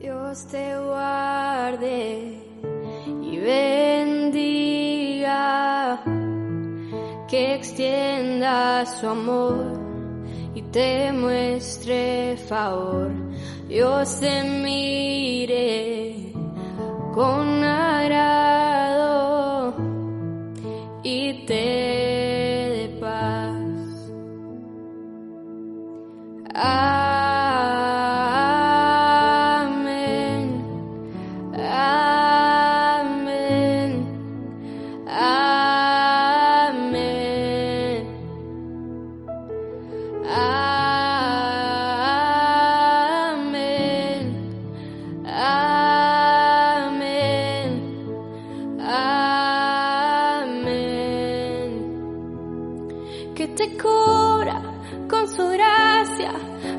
Dios te guarde y bendiga, que extienda su amor y te muestre favor. Dios te mire con agrado y te dé paz. Amén, amén, amén, amén, amén, amén. Que te cubra con su gracia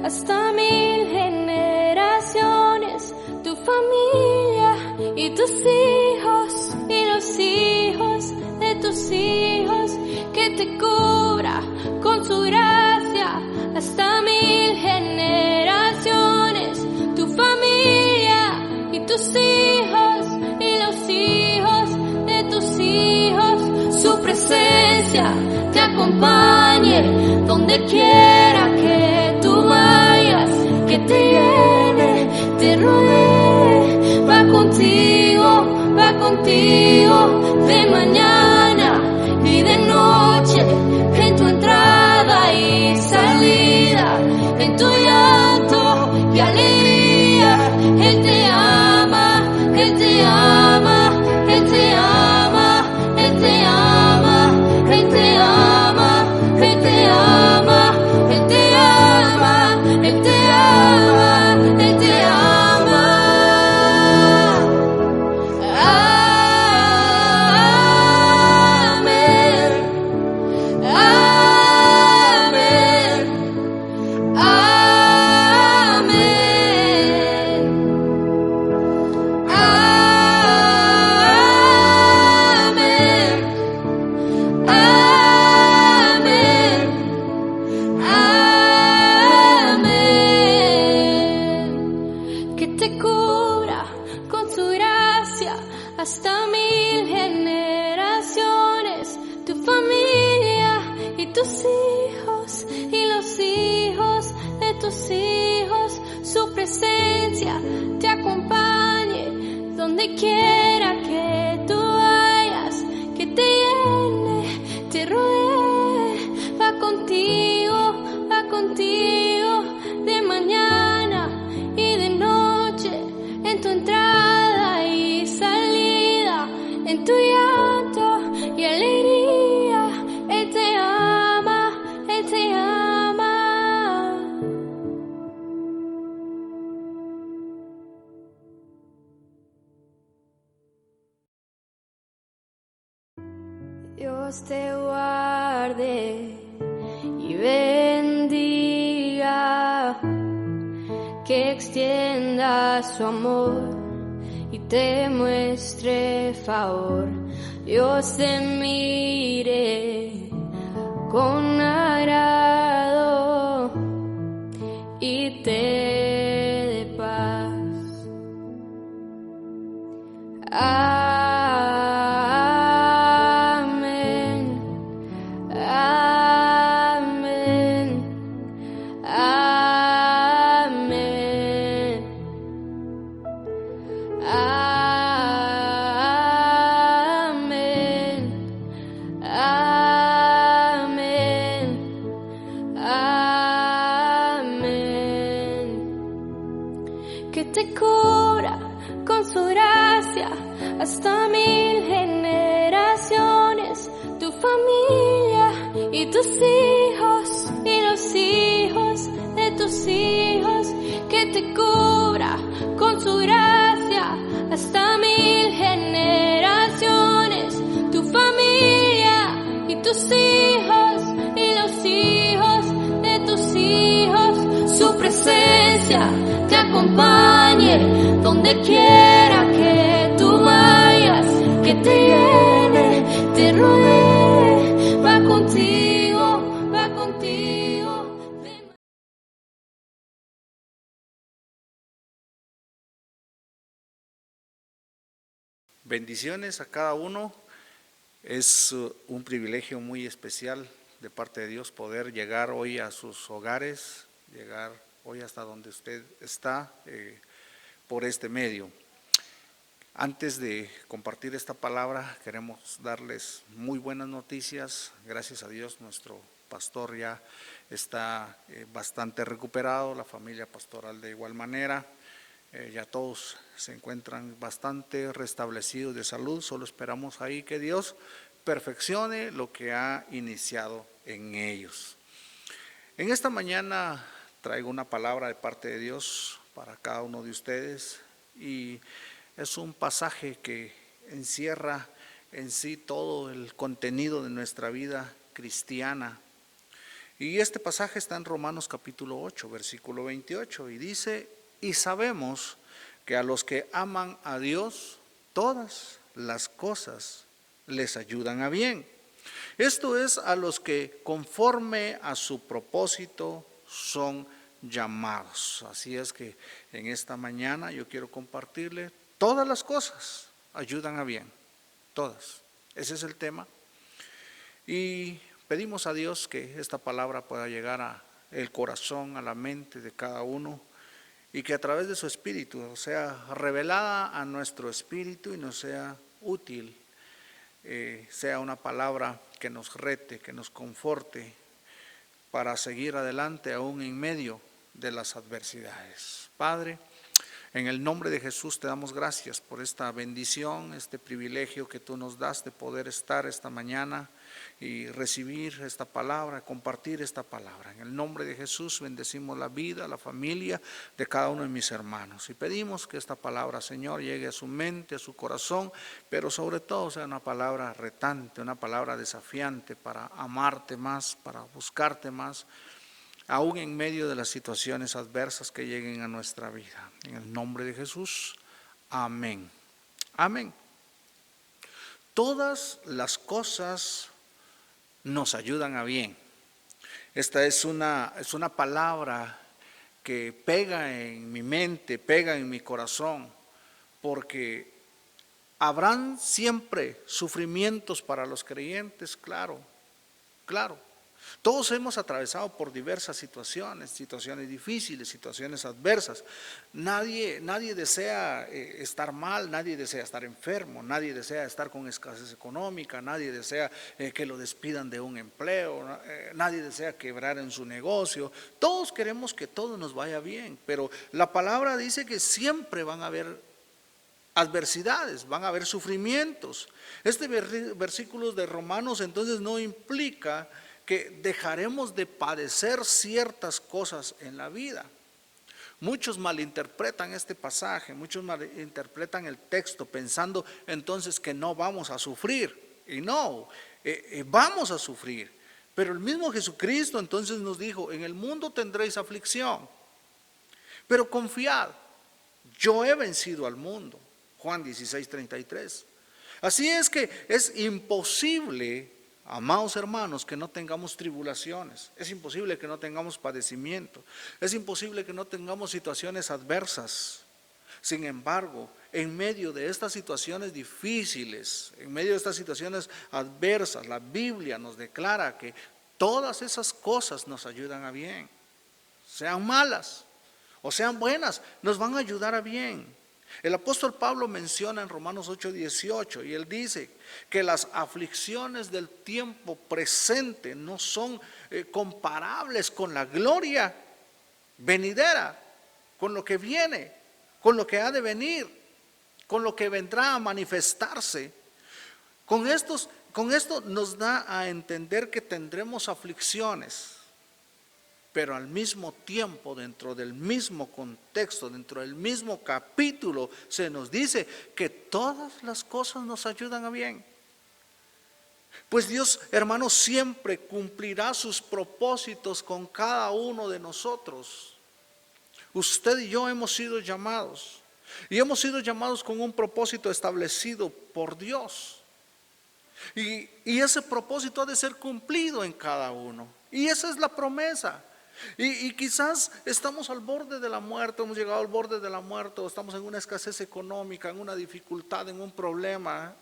hasta 1000 generaciones, tu familia y tus hijos y los hijos de tus hijos. Que te cubra con su gracia hasta 1000 generaciones, tu familia y tus hijos y los hijos de tus hijos. Su presencia te acompañe donde quiera que tú vayas, que te llene, te rodee, va contigo de mañana y de noche, en tu entrada y salida, en tu llanto y alegría. Él te ama, Él te ama, Él te ama, Él te ama, Él te ama, Él te ama, Él te ama, Él te ama, Él te ama. Amén, amén, amén, amén, amén, amén. Que te cubra con su gracia hasta 1000 generaciones, tu familia y tus hijos y los hijos de tus hijos. Su presencia te acompañe donde quiera que tú vayas, que te llene, te rodee, va contigo de mañana y de noche, en tu entrada y salida, en tu llanto y alegría. Él te ama, Él te ama. Dios te guarde y bendiga, que extienda su amor y te muestre favor. Dios te mire con agrado y te dé paz. Amén, amén, amén, amén, amén, amén. Que te cubra con su gracia hasta 1000 generaciones, tu familia y tus hijos y los hijos de tus hijos. Que te cubra con su gracia hasta 1000 generaciones, tu familia y tus hijos y los hijos de tus hijos. Su presencia te acompañe donde quiera que tú vayas, que te llene, te rodee, va contigo. Bendiciones a cada uno. Es un privilegio muy especial de parte de Dios poder llegar hoy a sus hogares, llegar hoy hasta donde usted está por este medio. Antes de compartir esta palabra, queremos darles muy buenas noticias. Gracias a Dios, nuestro pastor ya está bastante recuperado, la familia pastoral de igual manera. Ya todos se encuentran bastante restablecidos de salud. Solo esperamos ahí que Dios perfeccione lo que ha iniciado en ellos. En esta mañana traigo una palabra de parte de Dios para cada uno de ustedes, y es un pasaje que encierra en sí todo el contenido de nuestra vida cristiana. Y este pasaje está en Romanos capítulo 8, versículo 28, y dice: y sabemos que a los que aman a Dios, todas las cosas les ayudan a bien. Esto es, a los que conforme a su propósito son llamados. Así es que en esta mañana yo quiero compartirle: todas las cosas ayudan a bien, todas. Ese es el tema. Y pedimos a Dios que esta palabra pueda llegar al corazón, a la mente de cada uno, y que a través de su espíritu sea revelada a nuestro espíritu y nos sea útil, sea una palabra que nos rete, que nos conforte para seguir adelante aún en medio de las adversidades. Padre, en el nombre de Jesús te damos gracias por esta bendición, este privilegio que tú nos das de poder estar esta mañana y recibir esta palabra, compartir esta palabra. En el nombre de Jesús bendecimos la vida, la familia de cada uno de mis hermanos, y pedimos que esta palabra, Señor, llegue a su mente, a su corazón, pero sobre todo sea una palabra retante, una palabra desafiante para amarte más, para buscarte más, aún en medio de las situaciones adversas que lleguen a nuestra vida. En el nombre de Jesús, amén. Amén. Todas las cosas nos ayudan a bien. Esta es una palabra que pega en mi mente, pega en mi corazón, porque habrán siempre sufrimientos para los creyentes, claro. Todos hemos atravesado por diversas situaciones difíciles, situaciones adversas. Nadie desea estar mal, nadie desea estar enfermo, nadie desea estar con escasez económica, nadie desea que lo despidan de un empleo, nadie desea quebrar en su negocio. Todos queremos que todo nos vaya bien, pero la palabra dice que siempre van a haber adversidades, van a haber sufrimientos. Este versículo de Romanos entonces no implica que dejaremos de padecer ciertas cosas en la vida. Muchos malinterpretan este pasaje, muchos malinterpretan el texto pensando entonces que no vamos a sufrir, y no, vamos a sufrir. Pero el mismo Jesucristo entonces nos dijo: en el mundo tendréis aflicción, pero confiad, yo he vencido al mundo. Juan 16:33. Así es que es imposible, amados hermanos, que no tengamos tribulaciones. Es imposible que no tengamos padecimiento. Es imposible que no tengamos situaciones adversas. Sin embargo, en medio de estas situaciones difíciles, en medio de estas situaciones adversas, la Biblia nos declara que todas esas cosas nos ayudan a bien. Sean malas o sean buenas, nos van a ayudar a bien. El apóstol Pablo menciona en Romanos 8:18, y él dice que las aflicciones del tiempo presente no son comparables con la gloria venidera, con lo que viene, con lo que ha de venir, con lo que vendrá a manifestarse. Con esto nos da a entender que tendremos aflicciones, pero al mismo tiempo, dentro del mismo contexto, dentro del mismo capítulo, se nos dice que todas las cosas nos ayudan a bien. Pues Dios, hermanos, siempre cumplirá sus propósitos con cada uno de nosotros. Usted y yo hemos sido llamados, y hemos sido llamados con un propósito establecido por Dios. Y ese propósito ha de ser cumplido en cada uno. Y esa es la promesa. Y quizás estamos al borde de la muerte, hemos llegado al borde de la muerte, o estamos en una escasez económica, en una dificultad, en un problema,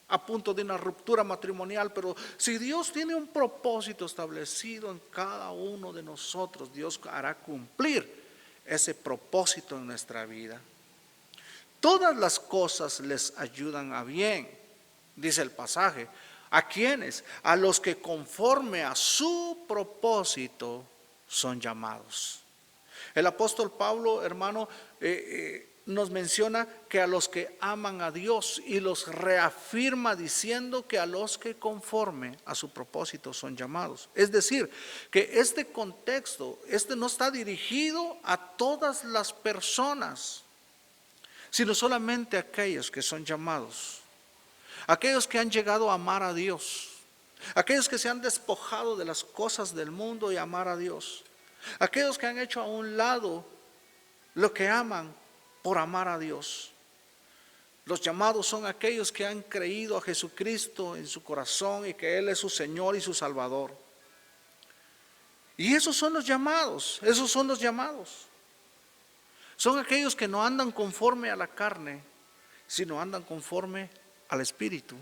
a punto de una ruptura matrimonial. Pero si Dios tiene un propósito establecido en cada uno de nosotros, Dios hará cumplir ese propósito en nuestra vida. Todas las cosas les ayudan a bien, dice el pasaje. ¿A quiénes? A los que conforme a su propósito son llamados. El apóstol Pablo, hermano, nos menciona que a los que aman a Dios, y los reafirma diciendo que a los que conforme a su propósito son llamados. Es decir, que este contexto, no está dirigido a todas las personas, sino solamente a aquellos que son llamados, aquellos que han llegado a amar a Dios, aquellos que se han despojado de las cosas del mundo y amar a Dios, aquellos que han hecho a un lado lo que aman por amar a Dios. Los llamados son aquellos que han creído a Jesucristo en su corazón y que Él es su Señor y su Salvador. Y esos son los llamados, Son aquellos que no andan conforme a la carne, sino andan conforme al Espíritu.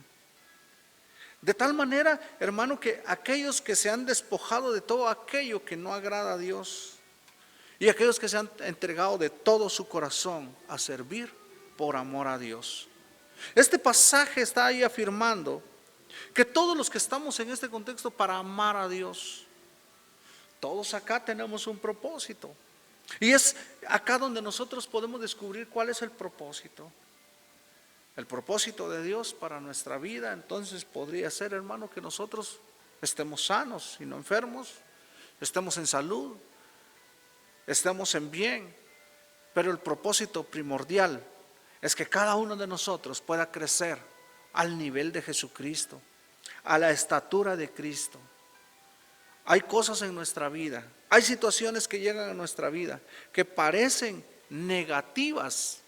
De tal manera, hermano, que aquellos que se han despojado de todo aquello que no agrada a Dios, y aquellos que se han entregado de todo su corazón a servir por amor a Dios. Este pasaje está ahí afirmando que todos los que estamos en este contexto para amar a Dios, todos acá tenemos un propósito. Y es acá donde nosotros podemos descubrir cuál es el propósito. El propósito de Dios para nuestra vida, entonces podría ser, hermano, que nosotros estemos sanos y no enfermos, estemos en salud, estemos en bien. Pero el propósito primordial es que cada uno de nosotros pueda crecer al nivel de Jesucristo, a la estatura de Cristo. Hay cosas en nuestra vida, hay situaciones que llegan a nuestra vida que parecen negativas.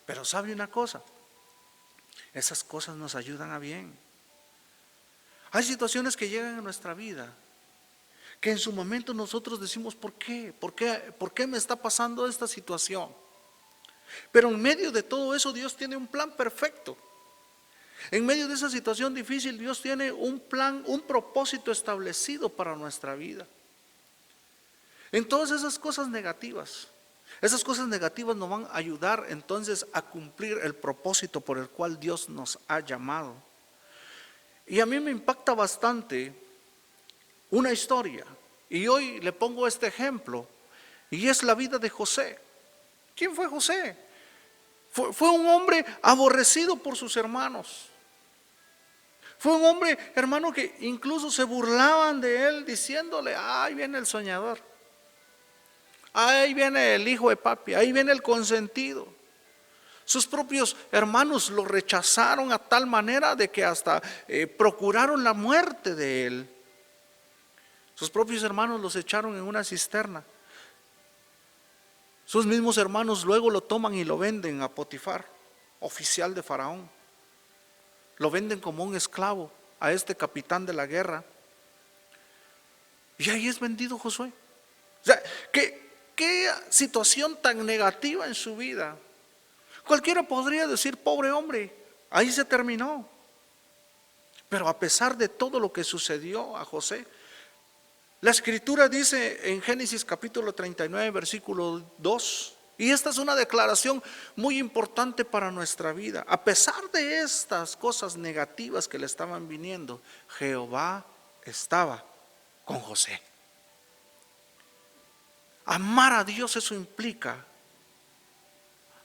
Pero ¿sabe una cosa? Esas cosas nos ayudan a bien. Hay situaciones que llegan a nuestra vida que en su momento nosotros decimos, ¿por qué? ¿Por qué me está pasando esta situación? Pero en medio de todo eso Dios tiene un plan perfecto. En medio de esa situación difícil Dios tiene un plan, un propósito establecido para nuestra vida. En todas esas cosas negativas nos van a ayudar entonces a cumplir el propósito por el cual Dios nos ha llamado. Y a mí me impacta bastante una historia, y hoy le pongo este ejemplo, y es la vida de José. ¿Quién fue José? Fue un hombre aborrecido por sus hermanos. Fue un hombre, hermano, que incluso se burlaban de él diciéndole, ahí viene el soñador, ahí viene el hijo de papi, ahí viene el consentido. Sus propios hermanos lo rechazaron a tal manera de que hasta procuraron la muerte de él. Sus propios hermanos los echaron en una cisterna. Sus mismos hermanos luego lo toman y lo venden a Potifar, oficial de Faraón. Lo venden como un esclavo a este capitán de la guerra. Y ahí es vendido Josué. O sea, ¿qué situación tan negativa en su vida? Cualquiera podría decir, pobre hombre, ahí se terminó. Pero a pesar de todo lo que sucedió a José, la escritura dice en Génesis capítulo 39, versículo 2, y esta es una declaración muy importante para nuestra vida. A pesar de estas cosas negativas que le estaban viniendo, Jehová estaba con José. Amar a Dios, eso implica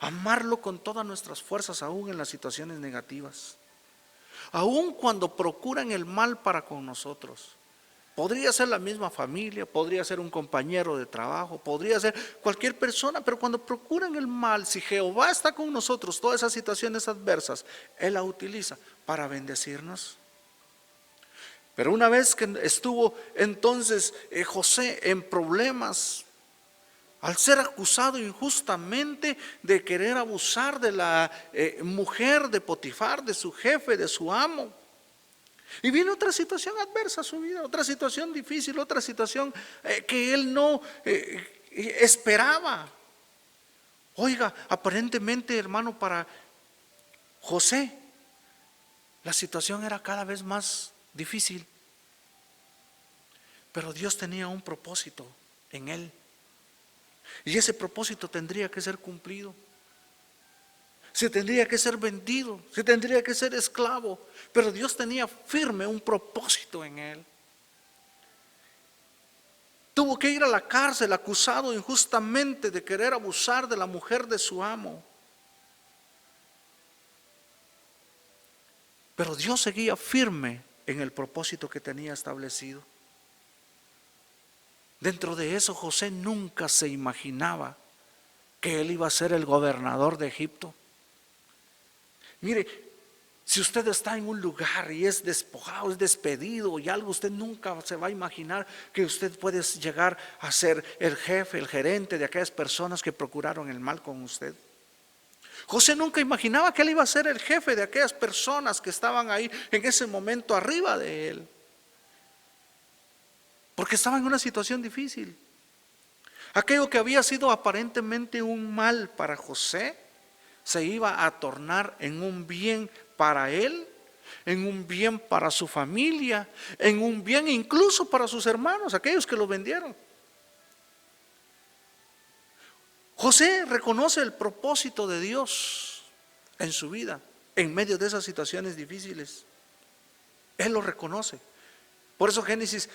amarlo con todas nuestras fuerzas, aún en las situaciones negativas, aún cuando procuran el mal para con nosotros. Podría ser la misma familia, podría ser un compañero de trabajo, podría ser cualquier persona, pero cuando procuran el mal, si Jehová está con nosotros, todas esas situaciones adversas, Él la utiliza para bendecirnos. Pero una vez que estuvo entonces José en problemas, al ser acusado injustamente de querer abusar de la mujer de Potifar, de su jefe, de su amo, Y viene otra situación adversa a su vida, otra situación difícil, otra situación que él no esperaba. Oiga, aparentemente, hermano, para José la situación era cada vez más difícil, pero Dios tenía un propósito en él, y ese propósito tendría que ser cumplido. Se tendría que ser vendido, se tendría que ser esclavo, pero Dios tenía firme un propósito en él. Tuvo que ir a la cárcel acusado injustamente de querer abusar de la mujer de su amo. Pero Dios seguía firme en el propósito que tenía establecido. Dentro de eso, José nunca se imaginaba que él iba a ser el gobernador de Egipto. Mire, si usted está en un lugar y es despojado, es despedido y algo, usted nunca se va a imaginar que usted puede llegar a ser el jefe, el gerente de aquellas personas que procuraron el mal con usted. José nunca imaginaba que él iba a ser el jefe de aquellas personas que estaban ahí en ese momento arriba de él, porque estaba en una situación difícil. Aquello que había sido aparentemente un mal para José se iba a tornar en un bien para él, en un bien para su familia, en un bien incluso para sus hermanos, aquellos que lo vendieron. José reconoce el propósito de Dios en su vida, en medio de esas situaciones difíciles. Él lo reconoce. Por eso Génesis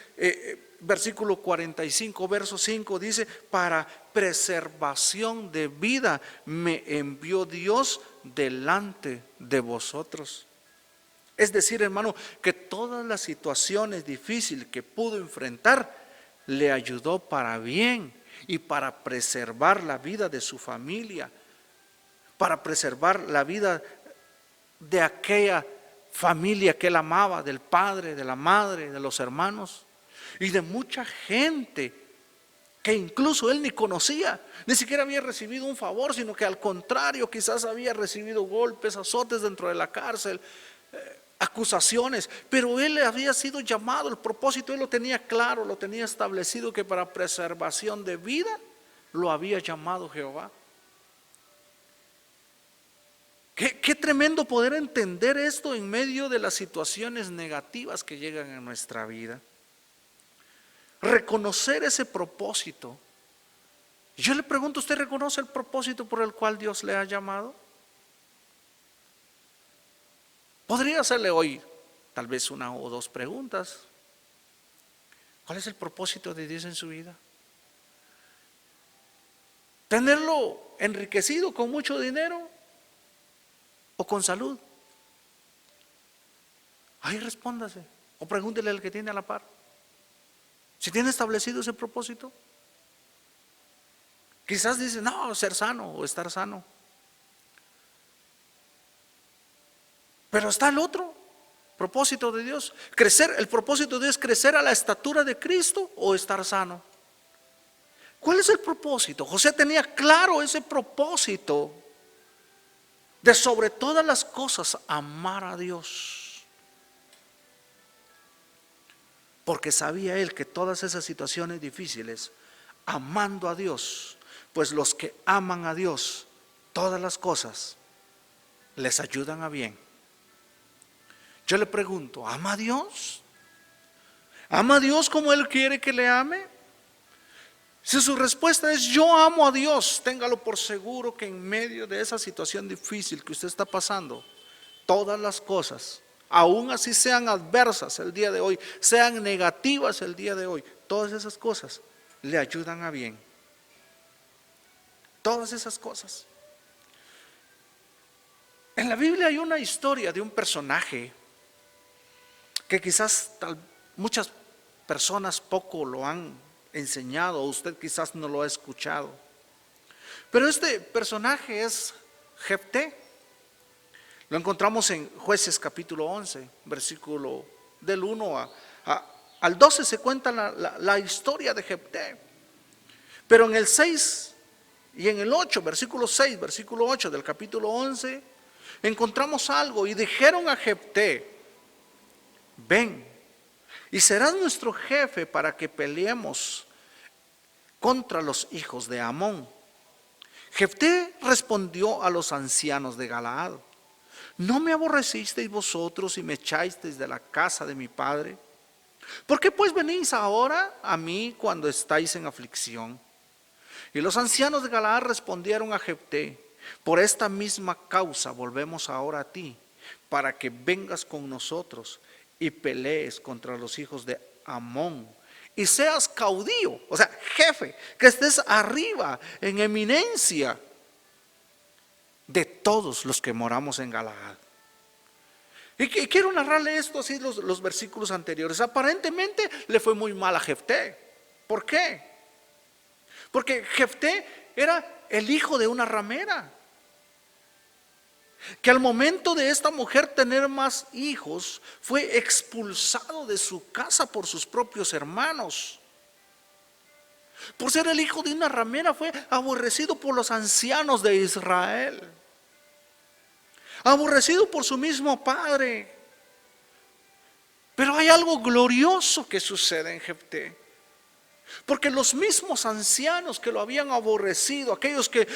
versículo 45, verso 5 dice: para preservación de vida me envió Dios delante de vosotros. Es decir, hermano, que todas las situaciones difíciles que pudo enfrentar le ayudó para bien y para preservar la vida de su familia, para preservar la vida de aquella familia que él amaba, del padre, de la madre, de los hermanos y de mucha gente que incluso él ni conocía, ni siquiera había recibido un favor, sino que al contrario quizás había recibido golpes, azotes dentro de la cárcel, acusaciones, pero él había sido llamado, el propósito él lo tenía claro, lo tenía establecido, que para preservación de vida lo había llamado Jehová. Qué tremendo poder entender esto en medio de las situaciones negativas que llegan a nuestra vida. Reconocer ese propósito. Yo le pregunto, ¿usted reconoce el propósito por el cual Dios le ha llamado? Podría hacerle hoy tal vez una o dos preguntas. ¿Cuál es el propósito de Dios en su vida? ¿Tenerlo enriquecido con mucho dinero o con salud? Ahí respóndase o pregúntele al que tiene a la par. Si tiene establecido ese propósito. Quizás dice, no, ser sano o estar sano. Pero está el otro propósito de Dios. Crecer, el propósito de Dios es crecer a la estatura de Cristo o estar sano. ¿Cuál es el propósito? José tenía claro ese propósito de sobre todas las cosas amar a Dios. Porque sabía él que todas esas situaciones difíciles, amando a Dios, pues los que aman a Dios, todas las cosas les ayudan a bien. Yo le pregunto, ¿ama a Dios? ¿Ama a Dios como Él quiere que le ame? Si su respuesta es yo amo a Dios, téngalo por seguro que en medio de esa situación difícil que usted está pasando, todas las cosas, aún así sean adversas el día de hoy, sean negativas el día de hoy, todas esas cosas le ayudan a bien. Todas esas cosas. En la Biblia hay una historia de un personaje que quizás muchas personas poco lo han enseñado, o usted quizás no lo ha escuchado. Pero este personaje es Jefté. Lo encontramos en Jueces capítulo 11, versículo del 1 al 12 se cuenta la historia de Jefté. Pero en el 6 y en el 8, versículo 6, versículo 8 del capítulo 11, encontramos algo. Y dijeron a Jefté, ven y serás nuestro jefe para que peleemos contra los hijos de Amón. Jefté respondió a los ancianos de Galaad: ¿no me aborrecisteis vosotros y me echasteis de la casa de mi padre? ¿Por qué pues venís ahora a mí cuando estáis en aflicción? Y los ancianos de Galaad respondieron a Jefté: por esta misma causa volvemos ahora a ti, para que vengas con nosotros y pelees contra los hijos de Amón y seas caudillo, o sea, jefe, que estés arriba en eminencia de todos los que moramos en Galaad. Y quiero narrarle esto así, los versículos anteriores. Aparentemente le fue muy mal a Jefté. ¿Por qué? Porque Jefté era el hijo de una ramera, que al momento de esta mujer tener más hijos, fue expulsado de su casa por sus propios hermanos. Por ser el hijo de una ramera, fue aborrecido por los ancianos de Israel, aborrecido por su mismo padre. Pero hay algo glorioso que sucede en Jefté, porque los mismos ancianos que lo habían aborrecido, aquellos que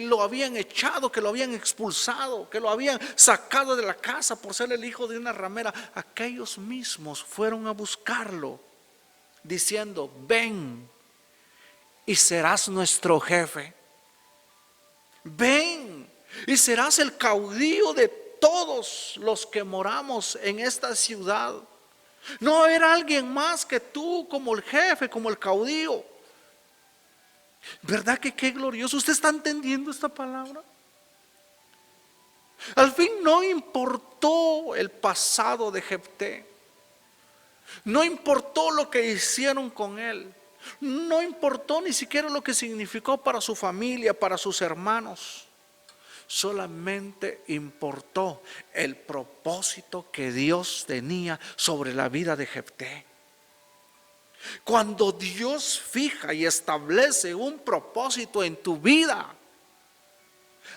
lo habían echado, que lo habían expulsado, que lo habían sacado de la casa por ser el hijo de una ramera, aquellos mismos fueron a buscarlo diciendo: ven y serás nuestro jefe, ven y serás el caudillo de todos los que moramos en esta ciudad. No era alguien más que tú como el jefe, como el caudillo. ¿Verdad que qué glorioso? ¿Usted está entendiendo esta palabra? Al fin no importó el pasado de Jefté, no importó lo que hicieron con él, no importó ni siquiera lo que significó para su familia, para sus hermanos. Solamente importó el propósito que Dios tenía sobre la vida de Jefté. Cuando Dios fija y establece un propósito en tu vida,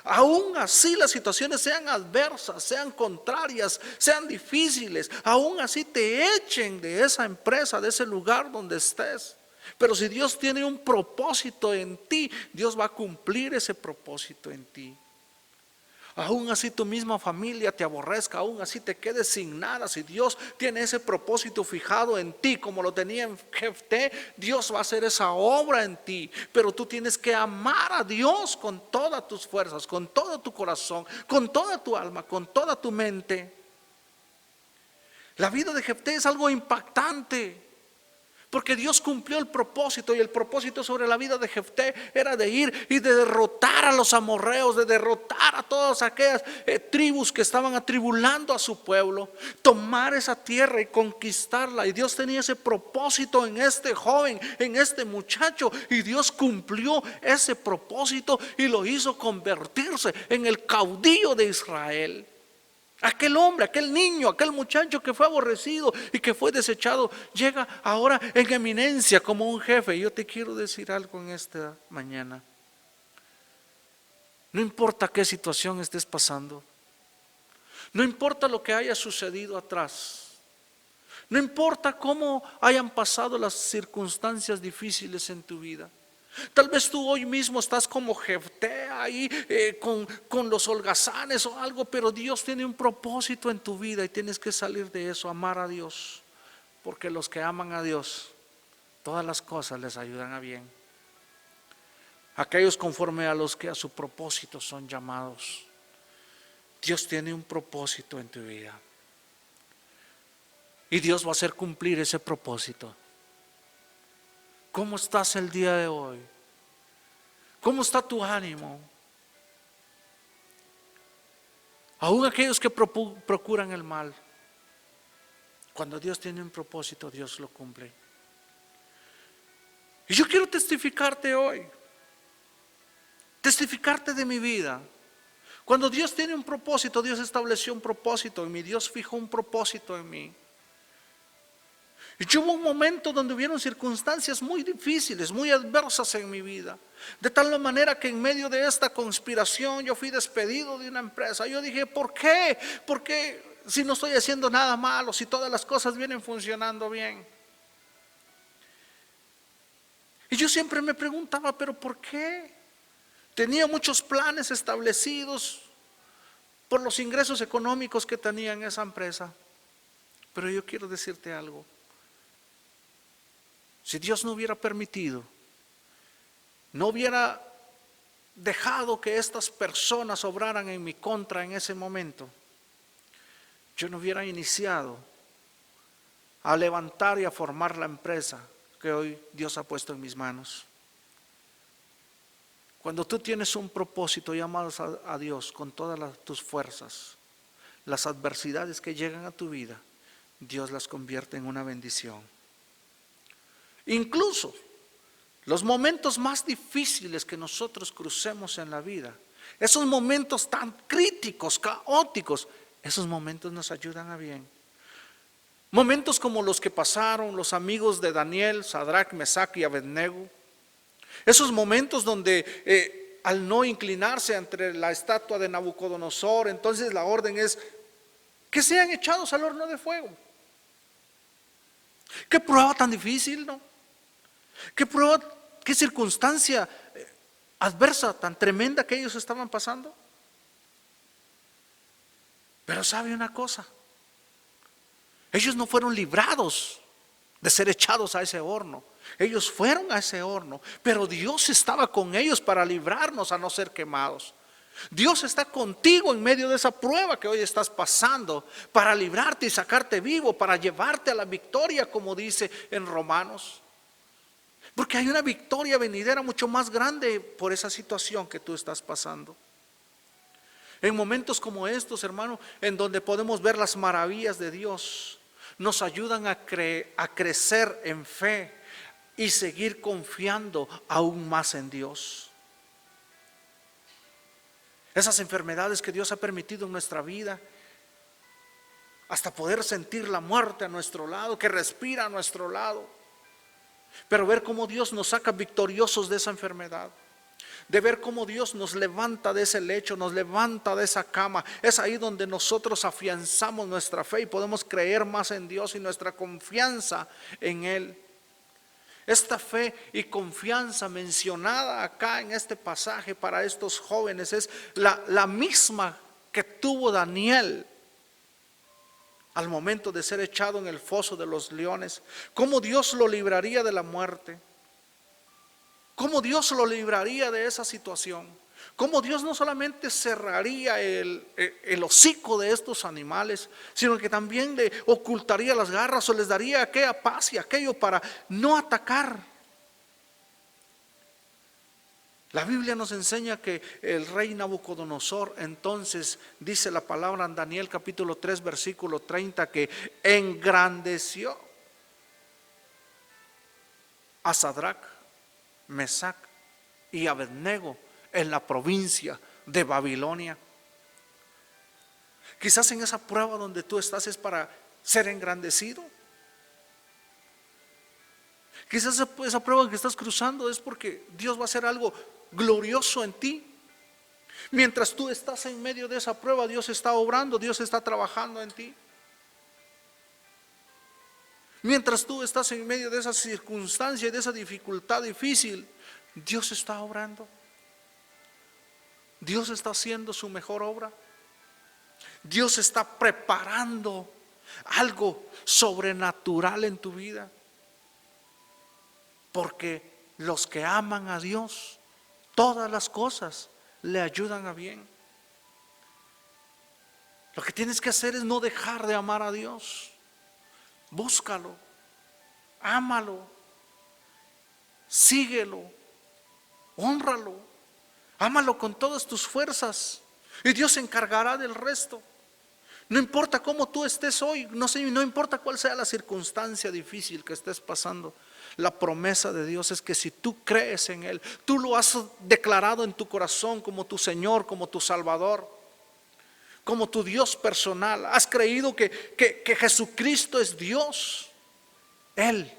aún así las situaciones sean adversas, sean contrarias, sean difíciles, aún así te echen de esa empresa, de ese lugar donde estés, pero si Dios tiene un propósito en ti, Dios va a cumplir ese propósito en ti. Aún así tu misma familia te aborrezca, aún así te quedes sin nada, si Dios tiene ese propósito fijado en ti como lo tenía en Jefté, Dios va a hacer esa obra en ti. Pero tú tienes que amar a Dios con todas tus fuerzas, con todo tu corazón, con toda tu alma, con toda tu mente. La vida de Jefté es algo impactante, porque Dios cumplió el propósito, y el propósito sobre la vida de Jefté era de ir y de derrotar a los amorreos, de derrotar a todas aquellas tribus que estaban atribulando a su pueblo, tomar esa tierra y conquistarla. Y Dios tenía ese propósito en este joven, en este muchacho, y Dios cumplió ese propósito y lo hizo convertirse en el caudillo de Israel. Aquel hombre, aquel niño, aquel muchacho que fue aborrecido y que fue desechado, llega ahora en eminencia como un jefe. Yo te quiero decir algo en esta mañana. No importa qué situación estés pasando, no importa lo que haya sucedido atrás, no importa cómo hayan pasado las circunstancias difíciles en tu vida. Tal vez tú hoy mismo estás como Jefté ahí con los holgazanes o algo, pero Dios tiene un propósito en tu vida y tienes que salir de eso, amar a Dios, porque los que aman a Dios, todas las cosas les ayudan a bien. Aquellos conforme a los que a su propósito son llamados. Dios tiene un propósito en tu vida y Dios va a hacer cumplir ese propósito. ¿Cómo estás el día de hoy? ¿Cómo está tu ánimo? Aún aquellos que procuran el mal, cuando Dios tiene un propósito, Dios lo cumple. Y yo quiero testificarte hoy, testificarte de mi vida. Cuando Dios tiene un propósito, Dios estableció un propósito en mí, Dios fijó un propósito en mí. Y hubo un momento donde hubieron circunstancias muy difíciles, muy adversas en mi vida. De tal manera que en medio de esta conspiración yo fui despedido de una empresa. Yo dije, ¿por qué? Porque si no estoy haciendo nada malo, si todas las cosas vienen funcionando bien? Y yo siempre me preguntaba, ¿pero por qué? Tenía muchos planes establecidos por los ingresos económicos que tenía en esa empresa. Pero yo quiero decirte algo. Si Dios no hubiera permitido, no hubiera dejado que estas personas obraran en mi contra en ese momento, yo no hubiera iniciado a levantar y a formar la empresa que hoy Dios ha puesto en mis manos. Cuando tú tienes un propósito y amas a Dios con todas tus fuerzas, las adversidades que llegan a tu vida, Dios las convierte en una bendición. Incluso los momentos más difíciles que nosotros crucemos en la vida, esos momentos tan críticos, caóticos, esos momentos nos ayudan a bien. Momentos como los que pasaron los amigos de Daniel, Sadrach, Mesach y Abednego. Esos momentos donde al no inclinarse ante la estatua de Nabucodonosor, entonces la orden es que sean echados al horno de fuego. Qué prueba tan difícil, ¿no? Qué prueba, qué circunstancia adversa tan tremenda que ellos estaban pasando. Pero sabe una cosa, ellos no fueron librados de ser echados a ese horno. Ellos fueron a ese horno, pero Dios estaba con ellos para librarnos a no ser quemados. Dios está contigo en medio de esa prueba que hoy estás pasando, para librarte y sacarte vivo, para llevarte a la victoria, como dice en Romanos. Porque hay una victoria venidera mucho más grande por esa situación que tú estás pasando. En momentos como estos, hermano, en donde podemos ver las maravillas de Dios, nos ayudan a crecer en fe y seguir confiando aún más en Dios. Esas enfermedades que Dios ha permitido en nuestra vida, hasta poder sentir la muerte a nuestro lado, que respira a nuestro lado, pero ver cómo Dios nos saca victoriosos de esa enfermedad, de ver cómo Dios nos levanta de ese lecho, nos levanta de esa cama. Es ahí donde nosotros afianzamos nuestra fe y podemos creer más en Dios y nuestra confianza en Él. Esta fe y confianza mencionada acá en este pasaje para estos jóvenes es la misma que tuvo Daniel al momento de ser echado en el foso de los leones. Cómo Dios lo libraría de la muerte, cómo Dios lo libraría de esa situación, cómo Dios no solamente cerraría el hocico de estos animales, sino que también le ocultaría las garras o les daría aquella paz y aquello para no atacar. La Biblia nos enseña que el rey Nabucodonosor, entonces dice la palabra en Daniel capítulo 3 versículo 30, que engrandeció a Sadrach, Mesach y Abednego en la provincia de Babilonia. Quizás en esa prueba donde tú estás es para ser engrandecido. Quizás esa prueba que estás cruzando es porque Dios va a hacer algo glorioso en ti. Mientras tú estás en medio de esa prueba, Dios está obrando, Dios está trabajando en ti. Mientras tú estás en medio de esa circunstancia y de esa dificultad difícil, Dios está obrando. Dios está haciendo su mejor obra. Dios está preparando algo sobrenatural en tu vida. Porque los que aman a Dios, todas las cosas le ayudan a bien. Lo que tienes que hacer es no dejar de amar a Dios. Búscalo, ámalo, síguelo, hónralo, ámalo con todas tus fuerzas y Dios se encargará del resto. No importa cómo tú estés hoy, no importa cuál sea la circunstancia difícil que estés pasando. La promesa de Dios es que si tú crees en Él, tú lo has declarado en tu corazón como tu Señor, como tu Salvador, como tu Dios personal. Has creído que Jesucristo es Dios. Él,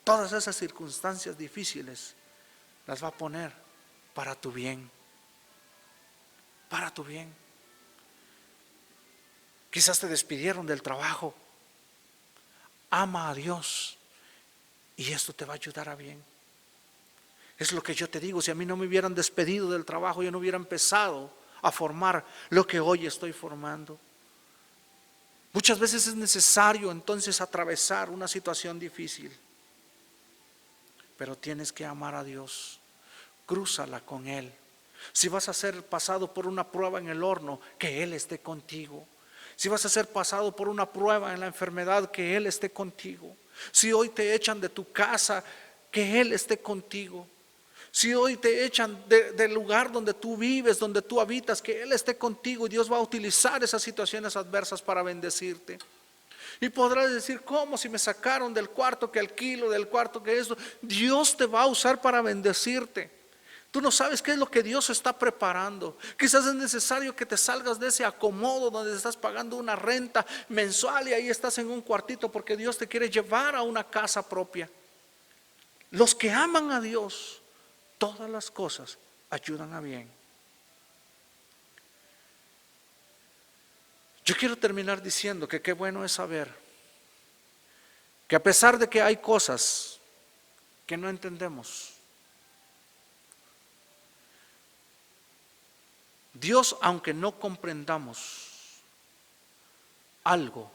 todas esas circunstancias difíciles las va a poner para tu bien. Para tu bien. Quizás te despidieron del trabajo. Ama a Dios y esto te va a ayudar a bien. Es lo que yo te digo, si a mí no me hubieran despedido del trabajo, yo no hubiera empezado a formar lo que hoy estoy formando. Muchas veces es necesario entonces atravesar una situación difícil, pero tienes que amar a Dios, crúzala con Él. Si vas a ser pasado por una prueba en el horno, que Él esté contigo. Si vas a ser pasado por una prueba en la enfermedad, que Él esté contigo. Si hoy te echan de tu casa, que Él esté contigo. Si hoy te echan del lugar donde tú vives, donde tú habitas, que Él esté contigo, y Dios va a utilizar esas situaciones adversas para bendecirte. Y podrás decir, ¿cómo? Si me sacaron del cuarto que alquilo, del cuarto que esto. Dios te va a usar para bendecirte. Tú no sabes qué es lo que Dios está preparando. Quizás es necesario que te salgas de ese acomodo donde estás pagando una renta mensual y ahí estás en un cuartito, porque Dios te quiere llevar a una casa propia. Los que aman a Dios, todas las cosas ayudan a bien. Yo quiero terminar diciendo que qué bueno es saber que a pesar de que hay cosas que no entendemos, Dios, aunque no comprendamos, algo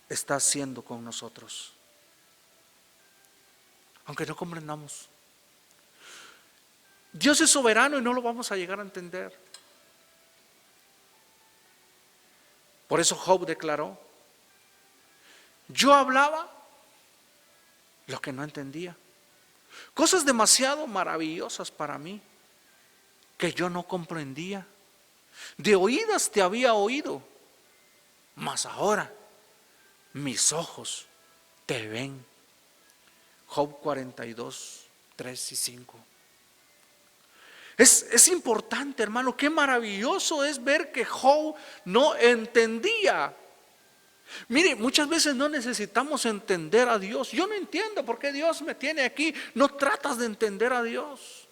está haciendo con nosotros. Aunque no comprendamos. Dios es soberano y no lo vamos a llegar a entender. Por eso Job declaró: yo hablaba lo que no entendía, cosas demasiado maravillosas para mí que yo no comprendía. De oídas te había oído, mas ahora mis ojos te ven. Job 42, 3 y 5. Es importante, hermano, qué maravilloso es ver que Job no entendía. Mire, muchas veces no necesitamos entender a Dios. Yo no entiendo por qué Dios me tiene aquí. No tratas de entender a Dios.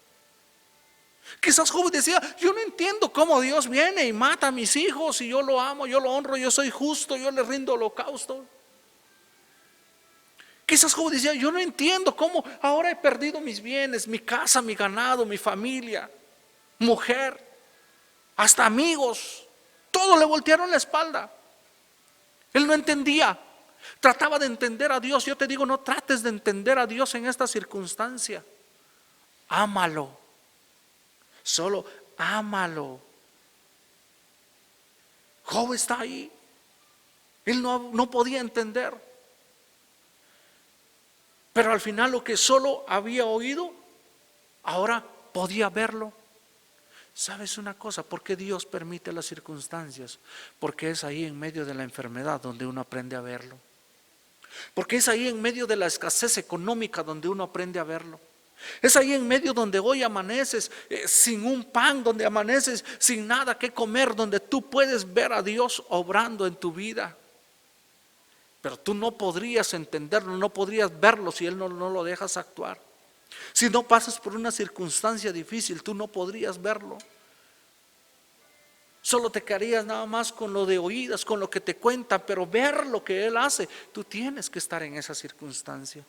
Quizás Job decía: yo no entiendo cómo Dios viene y mata a mis hijos y yo lo amo, yo lo honro, yo soy justo, yo le rindo holocausto. Quizás Job decía: yo no entiendo cómo ahora he perdido mis bienes, mi casa, mi ganado, mi familia, mujer, hasta amigos, todo le voltearon la espalda. Él no entendía, trataba de entender a Dios. Yo te digo, no trates de entender a Dios en esta circunstancia. Ámalo, solo ámalo. Job está ahí, él no podía entender, pero al final lo que solo había oído, ahora podía verlo. ¿Sabes una cosa? ¿Por qué Dios permite las circunstancias? Porque es ahí en medio de la enfermedad donde uno aprende a verlo. Porque es ahí en medio de la escasez económica donde uno aprende a verlo. Es ahí en medio donde hoy amaneces sin un pan, donde amaneces sin nada que comer, donde tú puedes ver a Dios obrando en tu vida. Pero tú no podrías entenderlo, no podrías verlo si Él no lo dejas actuar. Si no pasas por una circunstancia difícil, tú no podrías verlo. Solo te quedarías nada más con lo de oídas, con lo que te cuentan, pero ver lo que Él hace, tú tienes que estar en esa circunstancia.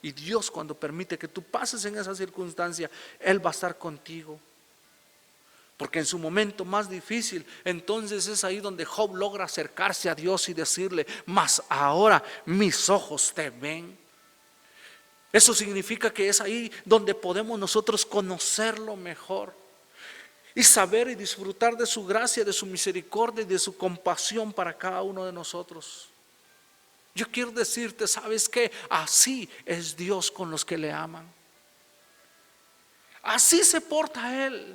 Y Dios, cuando permite que tú pases en esa circunstancia, Él va a estar contigo. Porque en su momento más difícil, entonces es ahí donde Job logra acercarse a Dios y decirle: mas ahora mis ojos te ven. Eso significa que es ahí donde podemos nosotros conocerlo mejor y saber y disfrutar de su gracia, de su misericordia y de su compasión para cada uno de nosotros. Yo quiero decirte, ¿sabes qué? Así es Dios con los que le aman. Así se porta Él.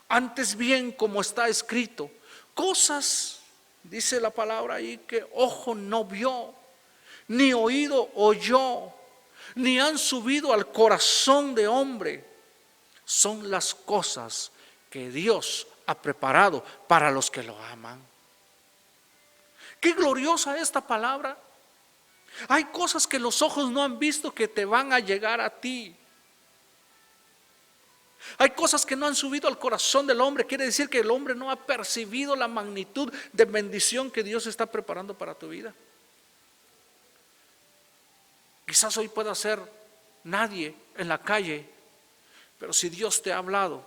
Antes bien, como está escrito, cosas, dice la palabra ahí, que ojo no vio, ni oído oyó, ni han subido al corazón de hombre, son las cosas que Dios ha preparado para los que lo aman. Qué gloriosa esta palabra. Hay cosas que los ojos no han visto que te van a llegar a ti. Hay cosas que no han subido al corazón del hombre. Quiere decir que el hombre no ha percibido la magnitud de bendición que Dios está preparando para tu vida. Quizás hoy pueda ser nadie en la calle, pero si Dios te ha hablado,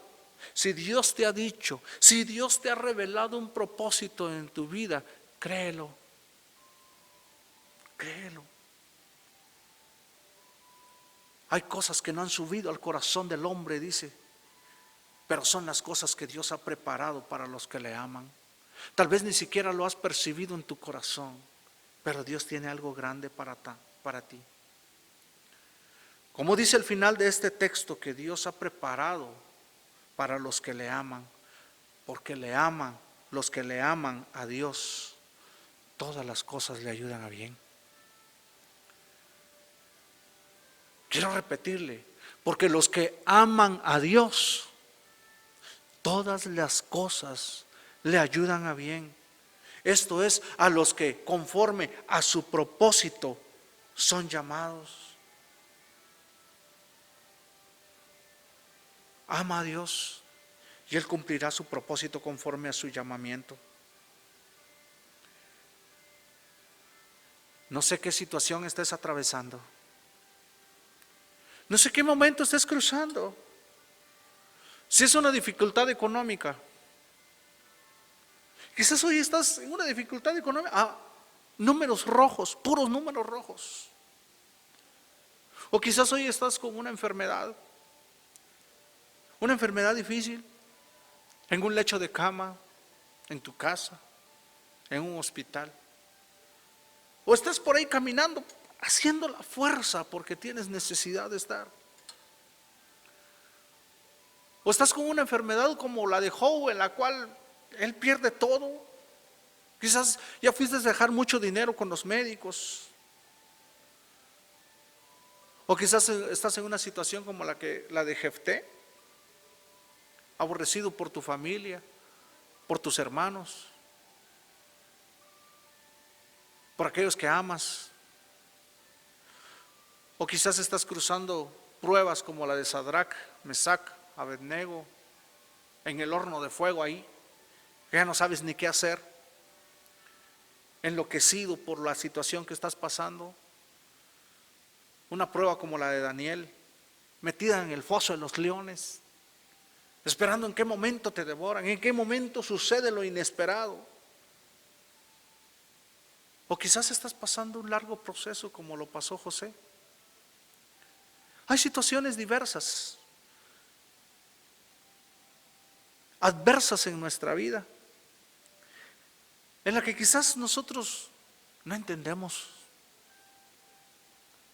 si Dios te ha dicho, si Dios te ha revelado un propósito en tu vida, créelo. Créelo. Hay cosas que no han subido al corazón del hombre, dice, pero son las cosas que Dios ha preparado para los que le aman. Tal vez ni siquiera lo has percibido en tu corazón, pero Dios tiene algo grande para ti. Como dice el final de este texto, que Dios ha preparado para los que le aman, porque le aman, los que le aman a Dios, todas las cosas le ayudan a bien. Quiero repetirle, porque los que aman a Dios, todas las cosas le ayudan a bien. Esto es, a los que conforme a su propósito son llamados. Ama a Dios y Él cumplirá su propósito conforme a su llamamiento. No sé qué situación estés atravesando. No sé qué momento estés cruzando. Si es una dificultad económica, quizás hoy estás en una dificultad económica, números rojos, puros números rojos. O quizás hoy estás con una enfermedad difícil, en un lecho de cama, en tu casa, en un hospital. O estás por ahí caminando, haciendo la fuerza porque tienes necesidad de estar. O estás con una enfermedad como la de Job, en la cual él pierde todo. Quizás ya fuiste a dejar mucho dinero con los médicos. O quizás estás en una situación como la de Jefté, aborrecido por tu familia, por tus hermanos, por aquellos que amas. O quizás estás cruzando pruebas como la de Sadrach, Mesac, Abednego, en el horno de fuego ahí, que ya no sabes ni qué hacer, enloquecido por la situación que estás pasando. Una prueba como la de Daniel, metida en el foso de los leones, esperando en qué momento te devoran, en qué momento sucede lo inesperado. O quizás estás pasando un largo proceso como lo pasó José. Hay situaciones diversas, adversas en nuestra vida, en la que quizás nosotros no entendemos.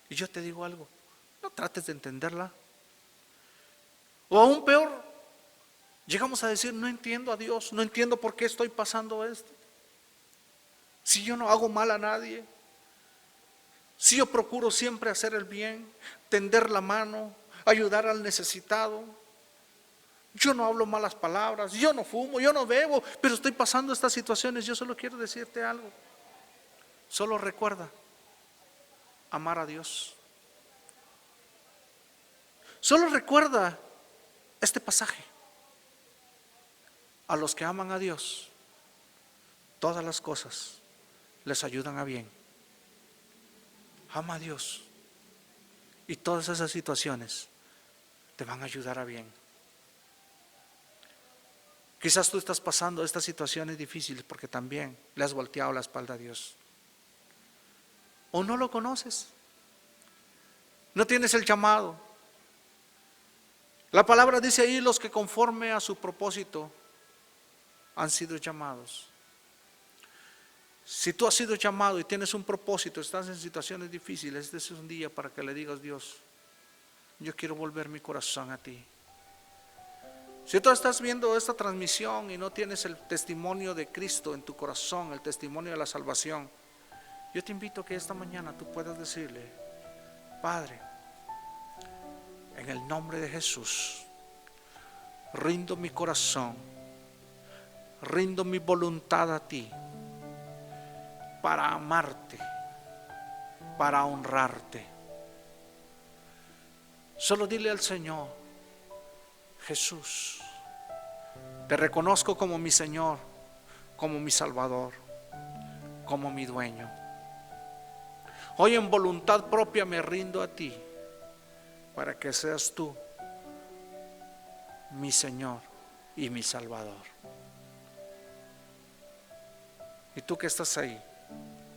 Y yo te digo algo, no trates de entenderla. O aún peor, llegamos a decir, no entiendo a Dios, no entiendo por qué estoy pasando esto. Si yo no hago mal a nadie, si yo procuro siempre hacer el bien, tender la mano, ayudar al necesitado, yo no hablo malas palabras, yo no fumo, yo no bebo, pero estoy pasando estas situaciones. Yo solo quiero decirte algo. Solo recuerda amar a Dios. Solo recuerda este pasaje. A los que aman a Dios, todas las cosas les ayudan a bien. Ama a Dios y todas esas situaciones te van a ayudar a bien. Quizás tú estás pasando estas situaciones difíciles porque también le has volteado la espalda a Dios. O no lo conoces. No tienes el llamado. La palabra dice ahí, los que conforme a su propósito han sido llamados. Si tú has sido llamado y tienes un propósito, estás en situaciones difíciles, este es un día para que le digas: Dios, yo quiero volver mi corazón a ti. Si tú estás viendo esta transmisión y no tienes el testimonio de Cristo en tu corazón, el testimonio de la salvación, yo te invito a que esta mañana tú puedas decirle: Padre, en el nombre de Jesús, rindo mi corazón, rindo mi voluntad a ti, para amarte, para honrarte. Solo dile al Señor: Jesús, te reconozco como mi Señor, como mi Salvador, como mi dueño. Hoy en voluntad propia me rindo a ti para que seas tú mi Señor y mi Salvador. Y tú que estás ahí,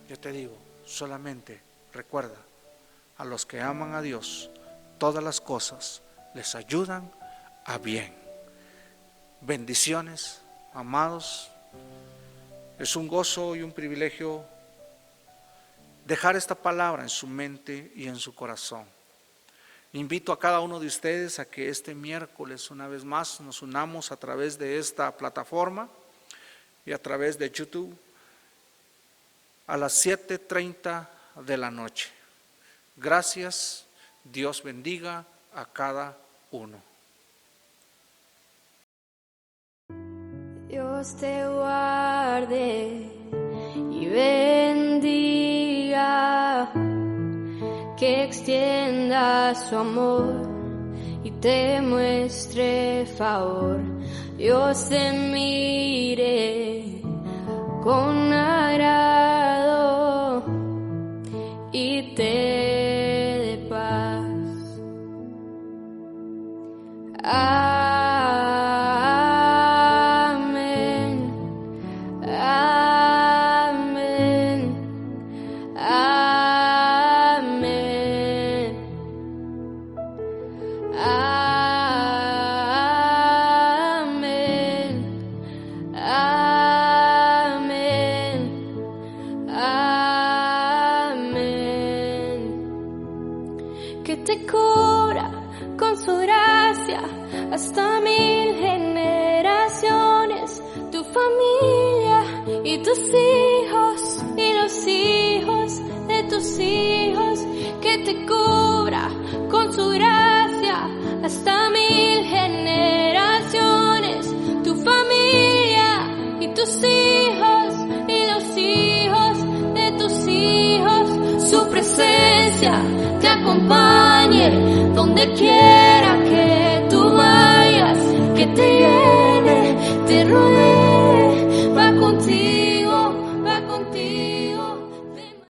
yo te digo, solamente recuerda, a los que aman a Dios, todas las cosas les ayudan a bien. Bendiciones, amados. Es un gozo y un privilegio dejar esta palabra en su mente y en su corazón. Invito a cada uno de ustedes a que este miércoles una vez más nos unamos a través de esta plataforma y a través de YouTube a las 7:30 de la noche. Gracias, Dios bendiga a cada uno. Dios te guarde y bendiga, que extienda su amor y te muestre favor. Dios te mire con agrado y te dé paz. Amén, amén, amén, amén, amén, amén. Que te cubra con su gracia hasta 1000 generaciones, tu familia y tus hijos y los hijos de tus hijos. Que te cubra con su gracia hasta 1000 generaciones, tu familia y tus hijos y los hijos de tus hijos. Su presencia te acompaña